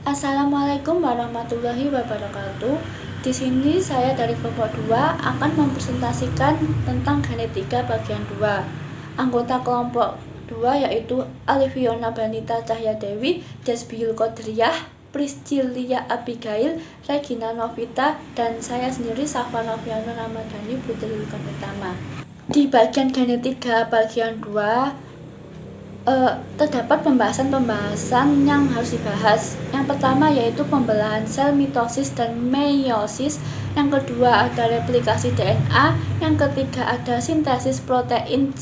Assalamualaikum warahmatullahi wabarakatuh. Di sini saya dari kelompok 2 akan mempresentasikan tentang genetika bagian 2. Anggota kelompok 2 yaitu Alifiona Banita Cahyadewi, Jasbiul Qodriyah, Priscilia Abigail, Regina Novita, dan saya sendiri Safwa Noviana Ramadhani Putri Lukan Utama. Di bagian genetika bagian 2 terdapat pembahasan-pembahasan yang harus dibahas. Yang pertama yaitu pembelahan sel, mitosis dan meiosis. Yang kedua ada replikasi DNA. Yang ketiga ada sintesis protein,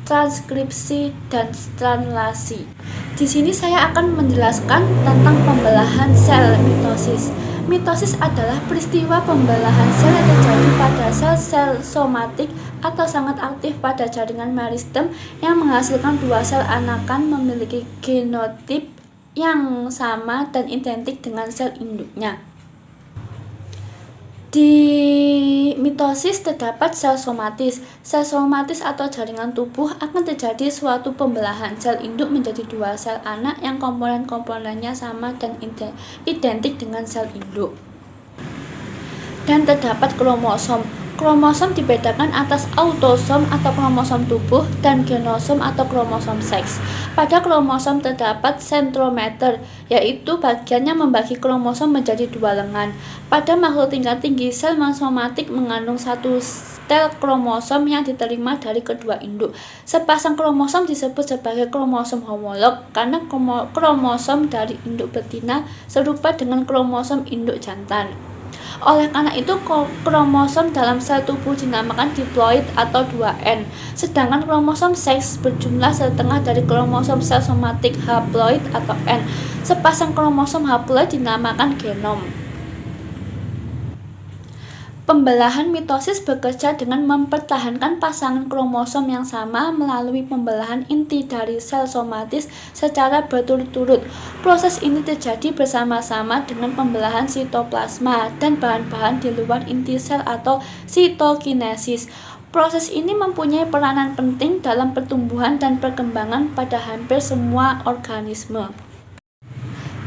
transkripsi dan translasi. Di sini saya akan menjelaskan tentang pembelahan sel mitosis. Mitosis adalah peristiwa pembelahan sel yang terjadi pada sel-sel somatik atau sangat aktif pada jaringan meristem yang menghasilkan dua sel anakan memiliki genotip yang sama dan identik dengan sel induknya. Di mitosis terdapat sel somatis. Sel somatis atau jaringan tubuh akan terjadi suatu pembelahan sel induk menjadi dua sel anak yang komponen-komponennya sama dan identik dengan sel induk. Dan terdapat kromosom. Kromosom dibedakan atas autosom atau kromosom tubuh dan genosom atau kromosom seks. Pada kromosom terdapat sentrometer, yaitu bagian yang membagi kromosom menjadi dua lengan. Pada makhluk tingkat tinggi, sel somatik mengandung satu sel kromosom yang diterima dari kedua induk. Sepasang kromosom disebut sebagai kromosom homolog karena kromosom dari induk betina serupa dengan kromosom induk jantan. Oleh karena itu, kromosom dalam sel tubuh dinamakan diploid atau 2N, sedangkan kromosom seks berjumlah setengah dari kromosom sel somatik haploid atau N. Sepasang kromosom haploid dinamakan genom. Pembelahan mitosis bekerja dengan mempertahankan pasangan kromosom yang sama melalui pembelahan inti dari sel somatis secara berturut-turut. Proses ini terjadi bersama-sama dengan pembelahan sitoplasma dan bahan-bahan di luar inti sel atau sitokinesis. Proses ini mempunyai peranan penting dalam pertumbuhan dan perkembangan pada hampir semua organisme.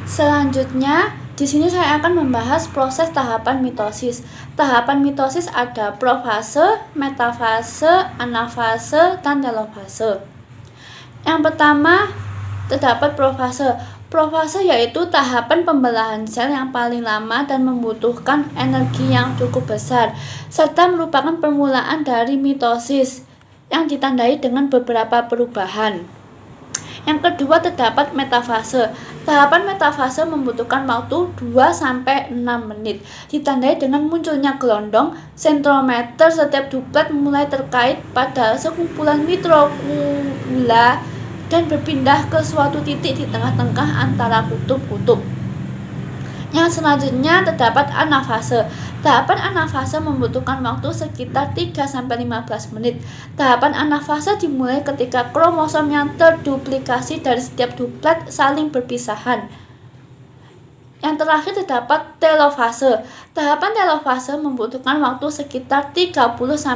Selanjutnya, di sini saya akan membahas proses tahapan mitosis. Tahapan mitosis ada profase, metafase, anafase, dan telofase. Yang pertama, terdapat profase. Profase yaitu tahapan pembelahan sel yang paling lama dan membutuhkan energi yang cukup besar, serta merupakan permulaan dari mitosis yang ditandai dengan beberapa perubahan. Yang kedua terdapat metafase. Tahapan metafase membutuhkan waktu 2-6 menit. Ditandai dengan munculnya gelondong sentrometer setiap duplet mulai terkait pada sekumpulan mikrotubula dan berpindah ke suatu titik di tengah-tengah antara kutub-kutub. Yang selanjutnya terdapat anafase. Tahapan anafase membutuhkan waktu sekitar 3-15 menit. Tahapan anafase dimulai ketika kromosom yang terduplikasi dari setiap duplet saling berpisahan. Yang terakhir terdapat telofase. Tahapan telofase membutuhkan waktu sekitar 30-60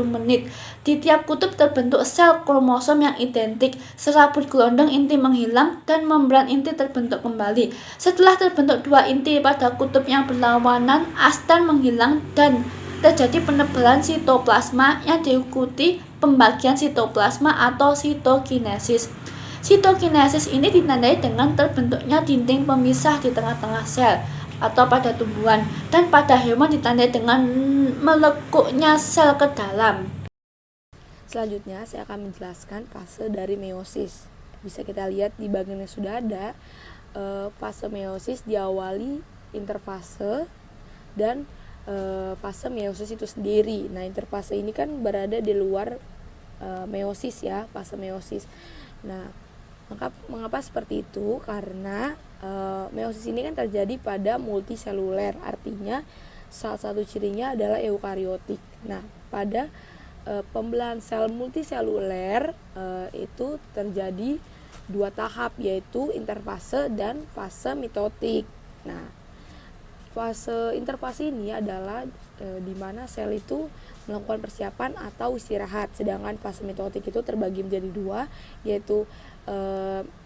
menit. Di tiap kutub terbentuk sel kromosom yang identik, serabut gelondong inti menghilang dan membran inti terbentuk kembali. Setelah terbentuk dua inti pada kutub yang berlawanan, astan menghilang dan terjadi penebalan sitoplasma yang diikuti pembagian sitoplasma atau sitokinesis. Sitokinesis ini ditandai dengan terbentuknya dinding pemisah di tengah-tengah sel atau pada tumbuhan, dan pada hewan ditandai dengan melekuknya sel ke dalam. Selanjutnya saya akan menjelaskan fase dari meiosis. Bisa kita lihat di bagian yang sudah ada, fase meiosis diawali interfase dan fase meiosis itu sendiri. Nah, interfase ini kan berada di luar meiosis ya, fase meiosis. Nah, mengapa seperti itu? Karena meiosis ini kan terjadi pada multiseluler, artinya salah satu cirinya adalah eukariotik. Nah, pada pembelahan sel multiseluler itu terjadi dua tahap, yaitu interfase dan fase mitotik. Nah, fase interfase ini adalah di mana sel itu melakukan persiapan atau istirahat, sedangkan fase mitotik itu terbagi menjadi dua, yaitu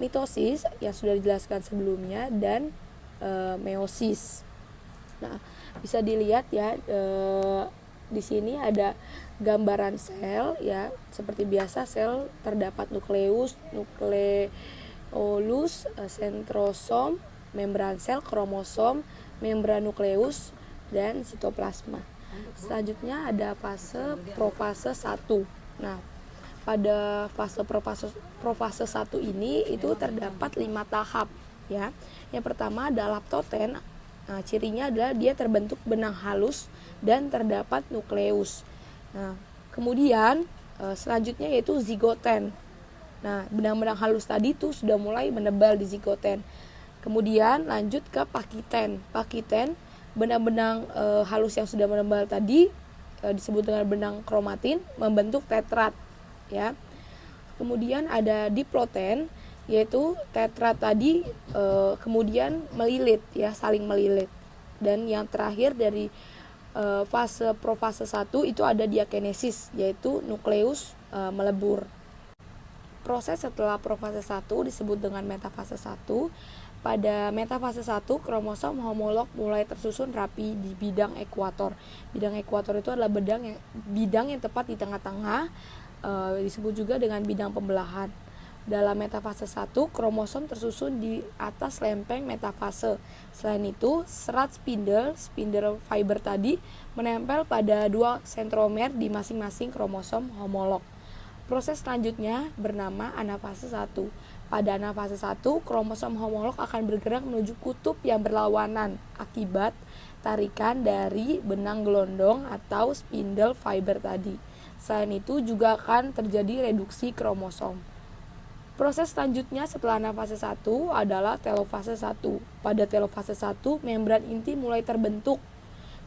mitosis yang sudah dijelaskan sebelumnya dan meiosis. Nah, bisa dilihat ya, di sini ada gambaran sel ya. Seperti biasa, sel terdapat nukleus, nukleolus, sentrosom, membran sel, kromosom, membran nukleus, dan sitoplasma. Selanjutnya ada fase profase 1. Nah, pada fase profase 1 ini itu terdapat 5 tahap ya. Yang pertama adalah laptoten. Nah, cirinya adalah dia terbentuk benang halus dan terdapat nukleus. Nah, kemudian selanjutnya yaitu zigoten. Nah, benang-benang halus tadi tuh sudah mulai menebal di zigoten. Kemudian lanjut ke pakiten. Pakiten, benang-benang halus yang sudah menebal tadi disebut dengan benang kromatin, membentuk tetrat ya. Kemudian ada diploten, yaitu tetrat tadi kemudian melilit ya, saling melilit. Dan yang terakhir dari fase profase 1 itu ada diakinesis, yaitu nukleus melebur. Proses setelah profase 1 disebut dengan metafase 1. Pada metafase 1, kromosom homolog mulai tersusun rapi di bidang ekuator. Bidang ekuator itu adalah bidang yang tepat di tengah-tengah, disebut juga dengan bidang pembelahan. Dalam metafase 1, kromosom tersusun di atas lempeng metafase. Selain itu, serat spindle fiber tadi menempel pada 2 sentromer di masing-masing kromosom homolog. Proses selanjutnya bernama anafase 1. Pada anafase 1, kromosom homolog akan bergerak menuju kutub yang berlawanan akibat tarikan dari benang gelondong atau spindle fiber tadi. Selain itu juga akan terjadi reduksi kromosom. Proses selanjutnya setelah anafase 1 adalah telofase 1. Pada telofase 1, membran inti mulai terbentuk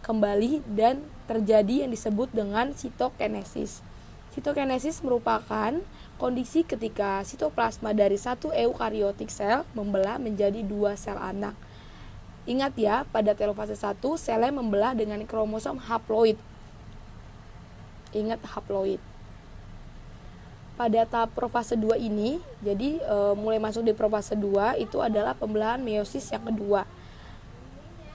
kembali dan terjadi yang disebut dengan sitokinesis. Sitokinesis merupakan kondisi ketika sitoplasma dari satu eukariotik sel membelah menjadi 2 sel anak. Ingat ya, pada telofase 1 selnya membelah dengan kromosom haploid. Ingat haploid. Pada tahap profase 2 ini, jadi mulai masuk di profase 2 itu adalah pembelahan meiosis yang kedua.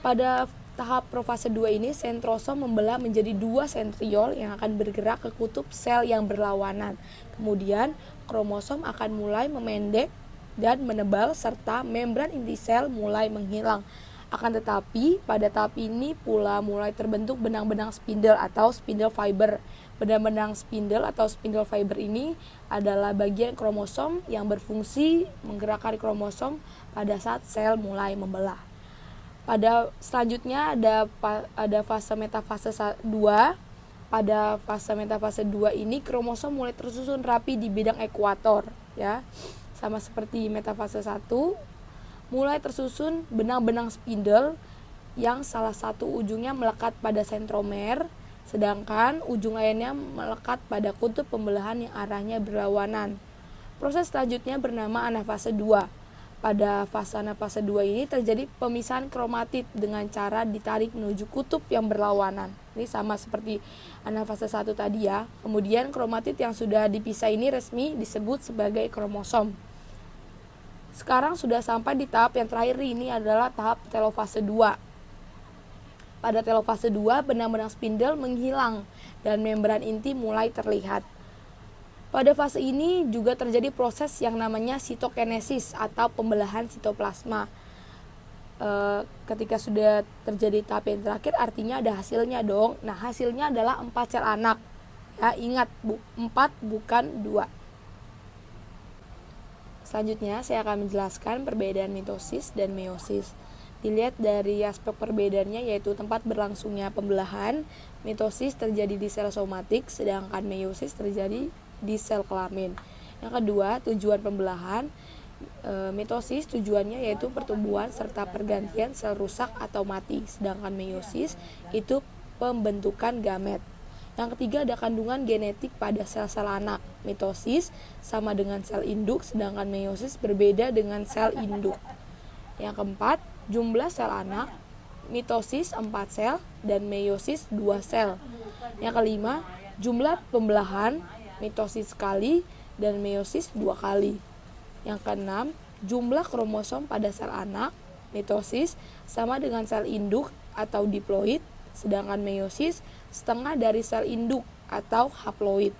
Pada tahap profase 2 ini, sentrosom membelah menjadi 2 sentriol yang akan bergerak ke kutub sel yang berlawanan. Kemudian, kromosom akan mulai memendek dan menebal serta membran inti sel mulai menghilang. Akan tetapi, pada tahap ini pula mulai terbentuk benang-benang spindle atau spindle fiber. Benang-benang spindle atau spindle fiber ini adalah bagian kromosom yang berfungsi menggerakkan kromosom pada saat sel mulai membelah. Pada selanjutnya ada fase metafase 2. Pada fase metafase 2 ini kromosom mulai tersusun rapi di bidang ekuator ya. Sama seperti metafase 1, mulai tersusun benang-benang spindle yang salah satu ujungnya melekat pada sentromer, sedangkan ujung lainnya melekat pada kutub pembelahan yang arahnya berlawanan. Proses selanjutnya bernama anafase 2. Pada fase anafase 2 ini terjadi pemisahan kromatid dengan cara ditarik menuju kutub yang berlawanan. Ini sama seperti anafase 1 tadi ya. Kemudian kromatid yang sudah dipisah ini resmi disebut sebagai kromosom. Sekarang sudah sampai di tahap yang terakhir, ini adalah tahap telofase 2. Pada telofase 2, benang-benang spindle menghilang dan membran inti mulai terlihat. Pada fase ini juga terjadi proses yang namanya sitokinesis atau pembelahan sitoplasma. Ketika sudah terjadi tahap yang terakhir, artinya ada hasilnya dong. Nah, hasilnya adalah 4 sel anak. Ya, ingat 4 bukan 2. Selanjutnya saya akan menjelaskan perbedaan mitosis dan meiosis. Dilihat dari aspek perbedaannya, yaitu tempat berlangsungnya pembelahan. Mitosis terjadi di sel somatik, sedangkan meiosis terjadi di sel kelamin. Yang kedua, tujuan pembelahan. Mitosis tujuannya yaitu pertumbuhan serta pergantian sel rusak atau mati, sedangkan meiosis itu pembentukan gamet. Yang ketiga, ada kandungan genetik pada sel-sel anak. Mitosis sama dengan sel induk, sedangkan meiosis berbeda dengan sel induk. Yang keempat, jumlah sel anak. Mitosis 4 sel dan meiosis 2 sel. Yang kelima, jumlah pembelahan. Mitosis sekali dan meiosis 2 kali. Yang keenam, jumlah kromosom pada sel anak. Mitosis sama dengan sel induk atau diploid, sedangkan meiosis setengah dari sel induk atau haploid.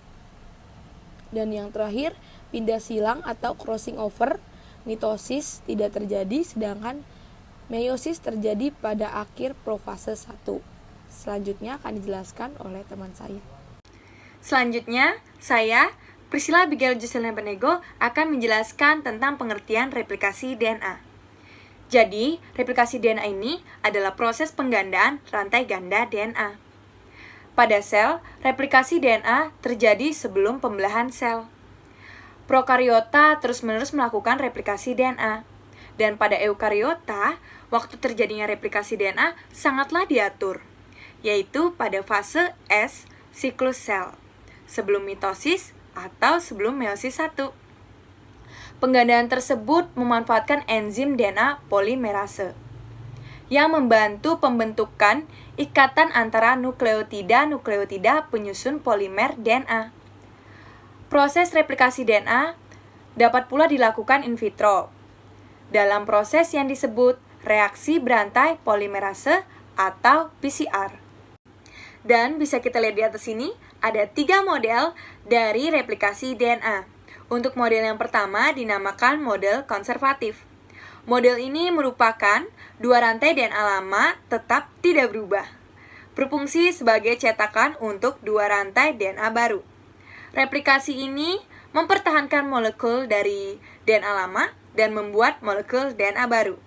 Dan yang terakhir, pindah silang atau crossing over. Mitosis tidak terjadi, sedangkan meiosis terjadi pada akhir profase 1. Selanjutnya akan dijelaskan oleh teman saya. Selanjutnya, saya, Priscilla Abigail Jocelyn Penego, akan menjelaskan tentang pengertian replikasi DNA. Jadi, replikasi DNA ini adalah proses penggandaan rantai ganda DNA. Pada sel, replikasi DNA terjadi sebelum pembelahan sel. Prokariota terus-menerus melakukan replikasi DNA. Dan pada eukariota, waktu terjadinya replikasi DNA sangatlah diatur, yaitu pada fase S siklus sel, sebelum mitosis atau sebelum meiosis 1. Penggandaan tersebut memanfaatkan enzim DNA polimerase yang membantu pembentukan ikatan antara nukleotida penyusun polimer DNA. Proses replikasi DNA dapat pula dilakukan in vitro dalam proses yang disebut reaksi berantai polimerase atau PCR. Dan bisa kita lihat di atas ini, ada 3 model dari replikasi DNA. Untuk model yang pertama dinamakan model konservatif. Model ini merupakan 2 rantai DNA lama tetap tidak berubah, berfungsi sebagai cetakan untuk 2 rantai DNA baru. Replikasi ini mempertahankan molekul dari DNA lama dan membuat molekul DNA baru.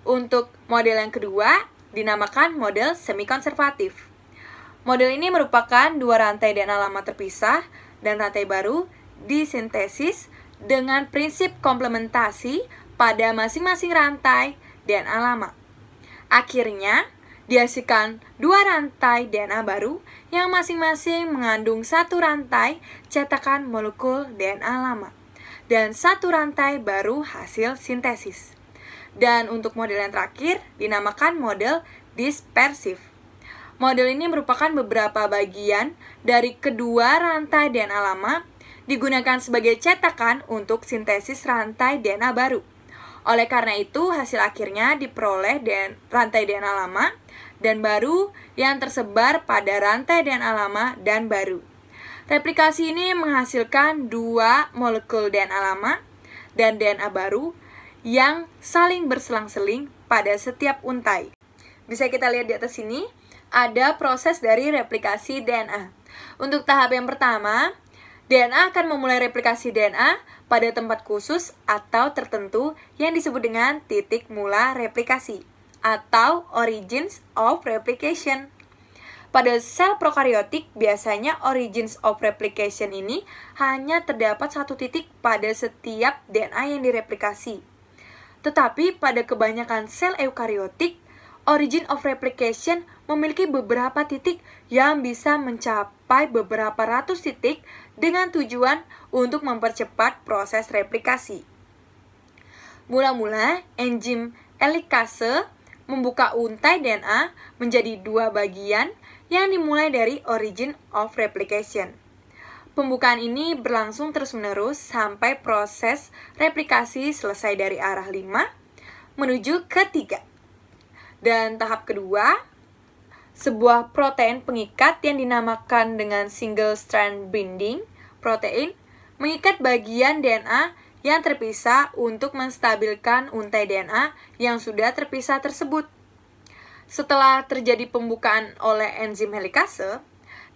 Untuk model yang kedua dinamakan model semi-konservatif. Model ini merupakan 2 rantai DNA lama terpisah dan rantai baru disintesis dengan prinsip komplementasi pada masing-masing rantai DNA lama. Akhirnya, dihasilkan 2 rantai DNA baru yang masing-masing mengandung 1 rantai cetakan molekul DNA lama dan 1 rantai baru hasil sintesis. Dan untuk model yang terakhir dinamakan model dispersif. Model ini merupakan beberapa bagian dari kedua rantai DNA lama digunakan sebagai cetakan untuk sintesis rantai DNA baru. Oleh karena itu, hasil akhirnya diperoleh rantai DNA lama dan baru yang tersebar pada rantai DNA lama dan baru. Replikasi ini menghasilkan 2 molekul DNA lama dan DNA baru yang saling berselang-seling pada setiap untai. Bisa kita lihat di atas sini, ada proses dari replikasi DNA. Untuk tahap yang pertama, DNA akan memulai replikasi DNA pada tempat khusus atau tertentu yang disebut dengan titik mula replikasi atau origins of replication. Pada sel prokariotik, biasanya origins of replication ini hanya terdapat 1 titik pada setiap DNA yang direplikasi. Tetapi pada kebanyakan sel eukariotik, origin of replication memiliki beberapa titik yang bisa mencapai beberapa ratus titik dengan tujuan untuk mempercepat proses replikasi. Mula-mula, enzim helikase membuka untai DNA menjadi 2 bagian yang dimulai dari origin of replication. Pembukaan ini berlangsung terus-menerus sampai proses replikasi selesai dari arah 5 menuju ke 3. Dan tahap kedua, sebuah protein pengikat yang dinamakan dengan single strand binding protein mengikat bagian DNA yang terpisah untuk menstabilkan untai DNA yang sudah terpisah tersebut. Setelah terjadi pembukaan oleh enzim helikase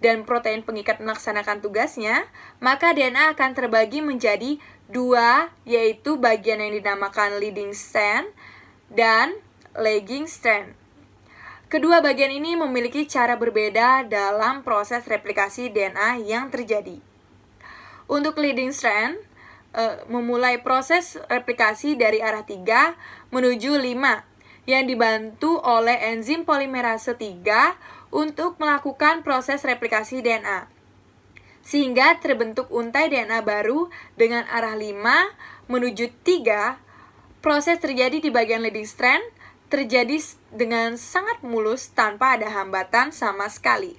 dan protein pengikat melaksanakan tugasnya, maka DNA akan terbagi menjadi 2, yaitu bagian yang dinamakan leading strand dan lagging strand. Kedua bagian ini memiliki cara berbeda dalam proses replikasi DNA yang terjadi. Untuk leading strand, memulai proses replikasi dari arah 3 menuju 5 yang dibantu oleh enzim polimerase 3 untuk melakukan proses replikasi DNA. Sehingga terbentuk untai DNA baru dengan arah 5 menuju 3. Proses terjadi di bagian leading strand terjadi dengan sangat mulus tanpa ada hambatan sama sekali.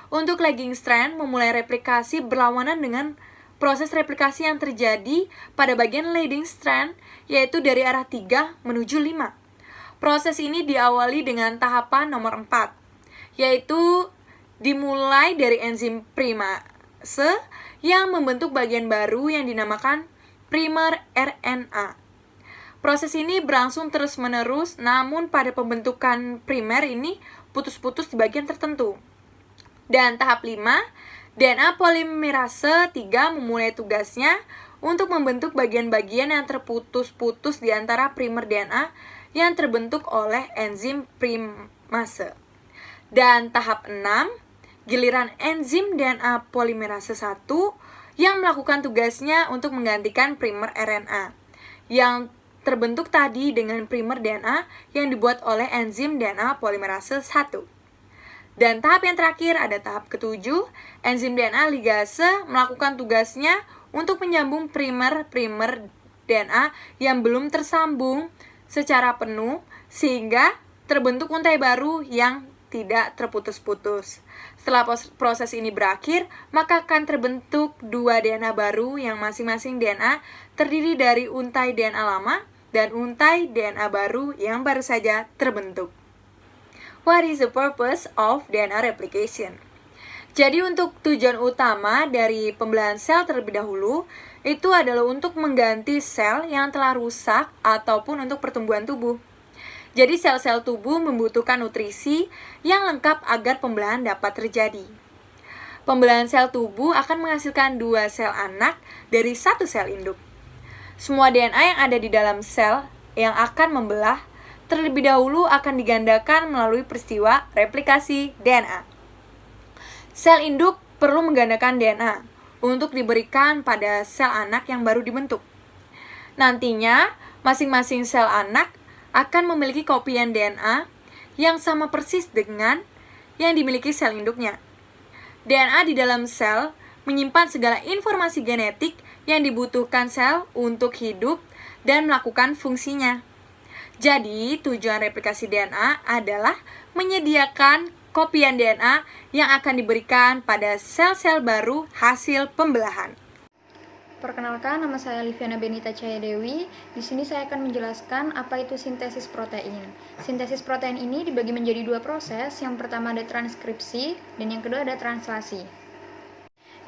Untuk lagging strand memulai replikasi berlawanan dengan proses replikasi yang terjadi pada bagian leading strand, yaitu dari arah 3 menuju 5. Proses ini diawali dengan tahapan nomor 4, yaitu dimulai dari enzim primase yang membentuk bagian baru yang dinamakan primer RNA. Proses ini berlangsung terus-menerus, namun pada pembentukan primer ini putus-putus di bagian tertentu. Dan tahap 5, DNA polimerase 3 memulai tugasnya untuk membentuk bagian-bagian yang terputus-putus di antara primer DNA yang terbentuk oleh enzim primase. Dan tahap 6, giliran enzim DNA polimerase 1 yang melakukan tugasnya untuk menggantikan primer RNA yang terbentuk tadi dengan primer DNA yang dibuat oleh enzim DNA polimerase 1. Dan tahap yang terakhir ada tahap ketujuh, enzim DNA ligase melakukan tugasnya untuk menyambung primer DNA yang belum tersambung secara penuh sehingga terbentuk untai baru yang tidak terputus-putus. Setelah proses ini berakhir, maka akan terbentuk 2 DNA baru yang masing-masing DNA terdiri dari untai DNA lama dan untai DNA baru yang baru saja terbentuk. What is the purpose of DNA replication? Jadi untuk tujuan utama dari pembelahan sel terlebih dahulu itu adalah untuk mengganti sel yang telah rusak ataupun untuk pertumbuhan tubuh. Jadi sel-sel tubuh membutuhkan nutrisi yang lengkap agar pembelahan dapat terjadi. Pembelahan sel tubuh akan menghasilkan 2 sel anak dari 1 sel induk. Semua DNA yang ada di dalam sel yang akan membelah terlebih dahulu akan digandakan melalui peristiwa replikasi DNA. Sel induk perlu menggandakan DNA untuk diberikan pada sel anak yang baru dibentuk. Nantinya, masing-masing sel anak akan memiliki kopian DNA yang sama persis dengan yang dimiliki sel induknya. DNA di dalam sel menyimpan segala informasi genetik yang dibutuhkan sel untuk hidup dan melakukan fungsinya. Jadi, tujuan replikasi DNA adalah menyediakan kopian DNA yang akan diberikan pada sel-sel baru hasil pembelahan. Perkenalkan, nama saya Liviana Benita Cahaya Dewi. Di sini saya akan menjelaskan apa itu sintesis protein. Sintesis protein ini dibagi menjadi 2 proses. Yang pertama ada transkripsi dan yang kedua ada translasi.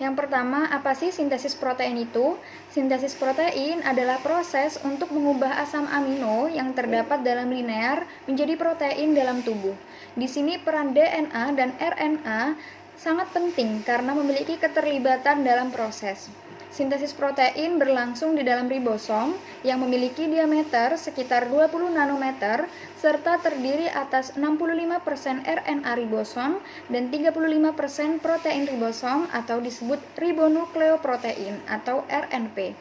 Yang pertama, apa sih sintesis protein itu? Sintesis protein adalah proses untuk mengubah asam amino yang terdapat dalam linear menjadi protein dalam tubuh. Di sini peran DNA dan RNA sangat penting karena memiliki keterlibatan dalam proses. Sintesis protein berlangsung di dalam ribosom yang memiliki diameter sekitar 20 nanometer serta terdiri atas 65% RNA ribosom dan 35% protein ribosom atau disebut ribonukleoprotein atau RNP.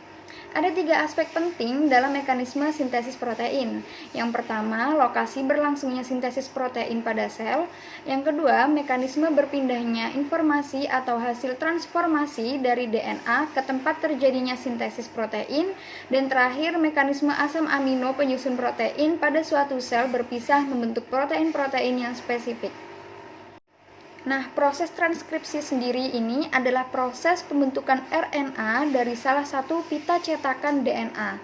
Ada 3 aspek penting dalam mekanisme sintesis protein. Yang pertama, lokasi berlangsungnya sintesis protein pada sel. Yang kedua, mekanisme berpindahnya informasi atau hasil transformasi dari DNA ke tempat terjadinya sintesis protein. Dan terakhir, mekanisme asam amino penyusun protein pada suatu sel berpisah membentuk protein-protein yang spesifik. Nah, proses transkripsi sendiri ini adalah proses pembentukan RNA dari salah satu pita cetakan DNA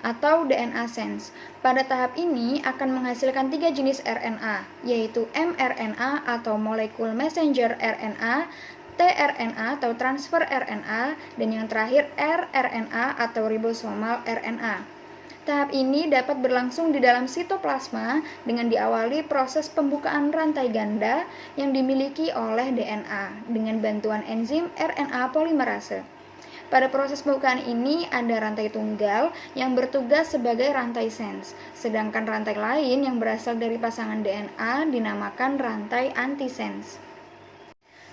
atau DNA sense. Pada tahap ini akan menghasilkan 3 jenis RNA, yaitu mRNA atau Molecule Messenger RNA, tRNA atau Transfer RNA, dan yang terakhir rRNA atau Ribosomal RNA. Tahap ini dapat berlangsung di dalam sitoplasma dengan diawali proses pembukaan rantai ganda yang dimiliki oleh DNA dengan bantuan enzim RNA polimerase. Pada proses pembukaan ini ada rantai tunggal yang bertugas sebagai rantai sense, sedangkan rantai lain yang berasal dari pasangan DNA dinamakan rantai antisense.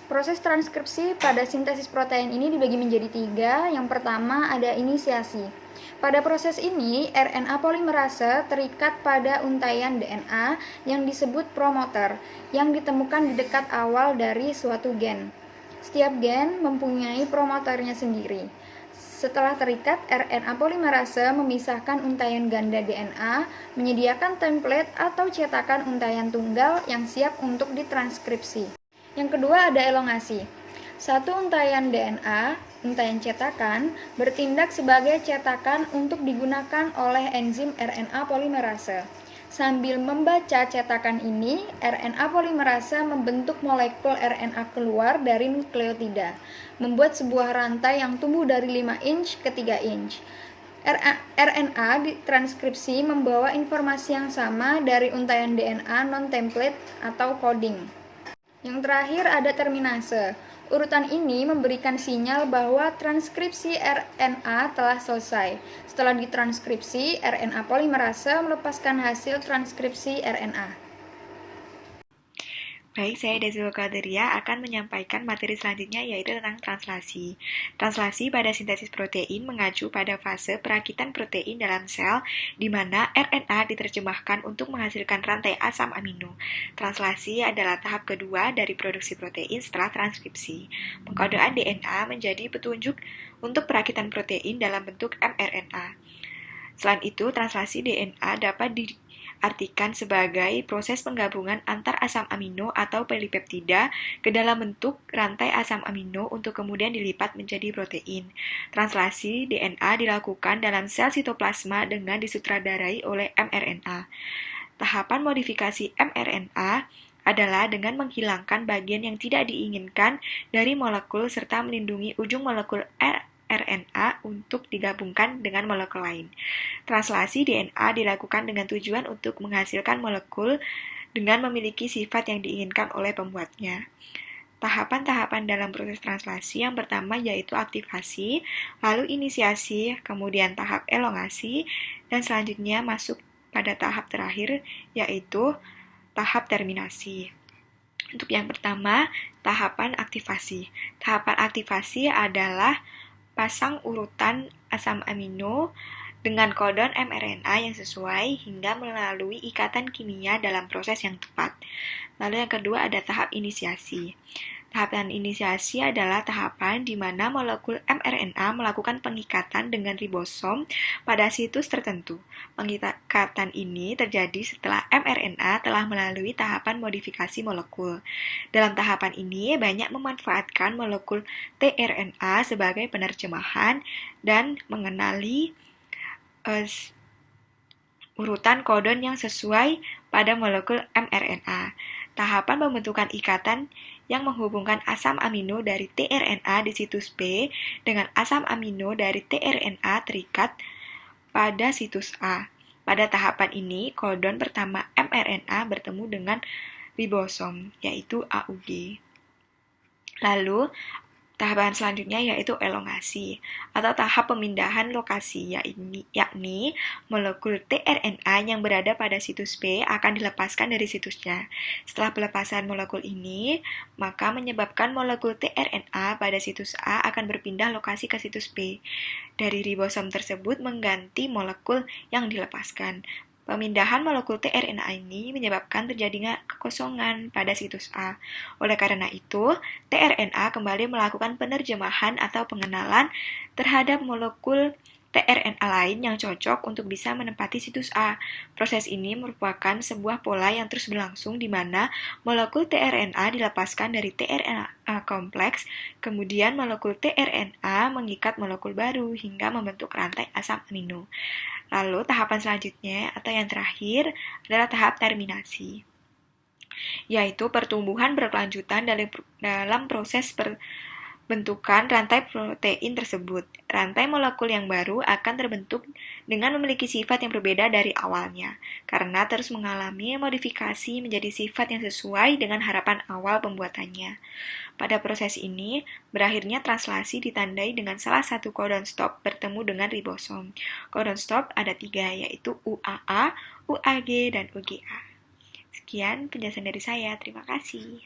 Proses transkripsi pada sintesis protein ini dibagi menjadi 3. Yang pertama ada inisiasi. Pada proses ini, RNA polimerase terikat pada untaian DNA yang disebut promoter, yang ditemukan di dekat awal dari suatu gen. Setiap gen mempunyai promoternya sendiri. Setelah terikat, RNA polimerase memisahkan untaian ganda DNA, menyediakan template atau cetakan untaian tunggal yang siap untuk ditranskripsi. Yang kedua ada elongasi. Satu untaian DNA, untaian cetakan, bertindak sebagai cetakan untuk digunakan oleh enzim RNA polimerase. Sambil membaca cetakan ini, RNA polimerase membentuk molekul RNA keluar dari nukleotida, membuat sebuah rantai yang tumbuh dari 5 inch ke 3 inch. RNA ditranskripsi membawa informasi yang sama dari untaian DNA non-template atau coding. Yang terakhir ada terminase. Urutan ini memberikan sinyal bahwa transkripsi RNA telah selesai. Setelah ditranskripsi, RNA polimerase melepaskan hasil transkripsi RNA. Baik, saya Dazul Qaderia akan menyampaikan materi selanjutnya yaitu tentang translasi. Translasi pada sintesis protein mengacu pada fase perakitan protein dalam sel di mana RNA diterjemahkan untuk menghasilkan rantai asam amino. Translasi adalah tahap kedua dari produksi protein setelah transkripsi. Pengkodean DNA menjadi petunjuk untuk perakitan protein dalam bentuk mRNA. Selain itu, translasi DNA dapat diartikan sebagai proses penggabungan antar asam amino atau polipeptida ke dalam bentuk rantai asam amino untuk kemudian dilipat menjadi protein. Translasi DNA dilakukan dalam sel sitoplasma dengan disutradarai oleh mRNA. Tahapan modifikasi mRNA adalah dengan menghilangkan bagian yang tidak diinginkan dari molekul serta melindungi ujung molekul RNA untuk digabungkan dengan molekul lain. Translasi DNA dilakukan dengan tujuan untuk menghasilkan molekul dengan memiliki sifat yang diinginkan oleh pembuatnya. Tahapan-tahapan dalam proses translasi yang pertama yaitu aktivasi, lalu inisiasi, kemudian tahap elongasi, dan selanjutnya masuk pada tahap terakhir yaitu tahap terminasi. Untuk yang pertama, tahapan aktivasi. Tahapan aktivasi adalah pasang urutan asam amino dengan kodon mRNA yang sesuai hingga melalui ikatan kimia dalam proses yang tepat. Lalu yang kedua ada tahap inisiasi. Tahapan inisiasi adalah tahapan di mana molekul mRNA melakukan pengikatan dengan ribosom pada situs tertentu. Pengikatan ini terjadi setelah mRNA telah melalui tahapan modifikasi molekul. Dalam tahapan ini, banyak memanfaatkan molekul tRNA sebagai penerjemahan dan mengenali urutan kodon yang sesuai pada molekul mRNA. Tahapan pembentukan ikatan yang menghubungkan asam amino dari tRNA di situs B dengan asam amino dari tRNA terikat pada situs A. Pada tahapan ini, kodon pertama mRNA bertemu dengan ribosom, yaitu AUG. Lalu, tahapan selanjutnya yaitu elongasi atau tahap pemindahan lokasi, yakni molekul tRNA yang berada pada situs B akan dilepaskan dari situsnya. Setelah pelepasan molekul ini, maka menyebabkan molekul tRNA pada situs A akan berpindah lokasi ke situs B. Dari ribosom tersebut mengganti molekul yang dilepaskan. Pemindahan molekul tRNA ini menyebabkan terjadinya kekosongan pada situs A. Oleh karena itu, tRNA kembali melakukan penerjemahan atau pengenalan terhadap molekul tRNA lain yang cocok untuk bisa menempati situs A. Proses ini merupakan sebuah pola yang terus berlangsung di mana molekul tRNA dilepaskan dari tRNA kompleks, kemudian molekul tRNA mengikat molekul baru hingga membentuk rantai asam amino. Lalu tahapan selanjutnya atau yang terakhir adalah tahap terminasi, yaitu pertumbuhan berkelanjutan dalam proses bentukan rantai protein tersebut. Rantai molekul yang baru akan terbentuk dengan memiliki sifat yang berbeda dari awalnya, karena terus mengalami modifikasi menjadi sifat yang sesuai dengan harapan awal pembuatannya. Pada proses ini, berakhirnya translasi ditandai dengan salah satu codon stop bertemu dengan ribosom. Codon stop ada 3, yaitu UAA, UAG, dan UGA. Sekian penjelasan dari saya. Terima kasih.